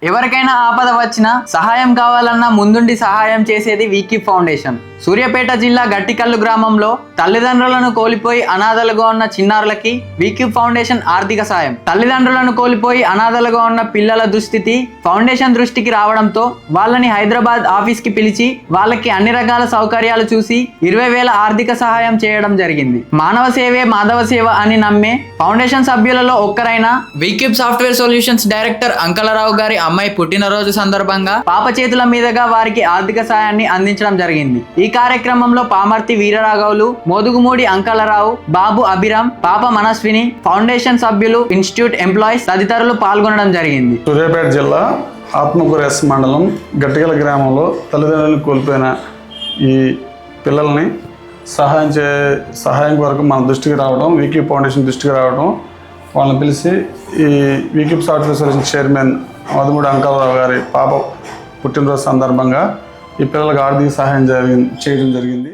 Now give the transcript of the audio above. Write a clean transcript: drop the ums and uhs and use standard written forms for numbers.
ఎవరికైనా ఆపద వచ్చినా సహాయం కావాలన్నా ముందుండి సహాయం చేసేది వీకీప్ ఫౌండేషన్. సూర్యాపేట జిల్లా గట్టికల్లు గ్రామంలో తల్లిదండ్రులను కోల్పోయి అనాథలుగా ఉన్న చిన్నారులకి వీకీప్ ఫౌండేషన్ ఆర్థిక సాయం. తల్లిదండ్రులను కోల్పోయి అనాథలుగా ఉన్న పిల్లల దుస్థితి ఫౌండేషన్ దృష్టికి రావడంతో వాళ్ళని హైదరాబాద్ ఆఫీస్ కి పిలిచి వాళ్ళకి అన్ని రకాల సౌకర్యాలు చూసి 20,000 ఆర్థిక సహాయం చేయడం జరిగింది. మానవ సేవే మాధవ సేవ అని నమ్మే ఫౌండేషన్ సభ్యులలో ఒక్కరైన వీకీప్ సాఫ్ట్వేర్ సొల్యూషన్స్ డైరెక్టర్ అంకలరావు గారి అమ్మాయి పుట్టినరోజు సందర్భంగా పాప చేతుల మీదుగా వారికి ఆర్థిక సాయాన్ని అందించడం జరిగింది. ఈ కార్యక్రమంలో పామర్తి వీరరాఘవులు, మోదుగుమూడి అంకలరావు, బాబు అభిరామ్, పాప మనస్విని, ఫౌండేషన్ సభ్యులు, ఇన్స్టిట్యూట్ ఎంప్లాయీస్ తదితరులు పాల్గొనడం జరిగింది. సూర్యాపేట జిల్లా ఆత్మకూరు ఎస్ మండలం గట్టికల గ్రామంలో తల్లిదండ్రులను కోల్పోయిన ఈ పిల్లల్ని సహాయం కొరకు మన దృష్టికి రావడం, వీకీప్ ఫౌండేషన్ దృష్టికి రావడం, వాళ్ళని పిలిచి ఈ వీకీప్ సాఫ్ట్వేర్ సొల్యూషన్ చైర్మన్ మధుమూడి అంకలరావు గారి పాప పుట్టినరోజు సందర్భంగా ఈ పిల్లలకు ఆర్థిక సహాయం చేయడం జరిగింది.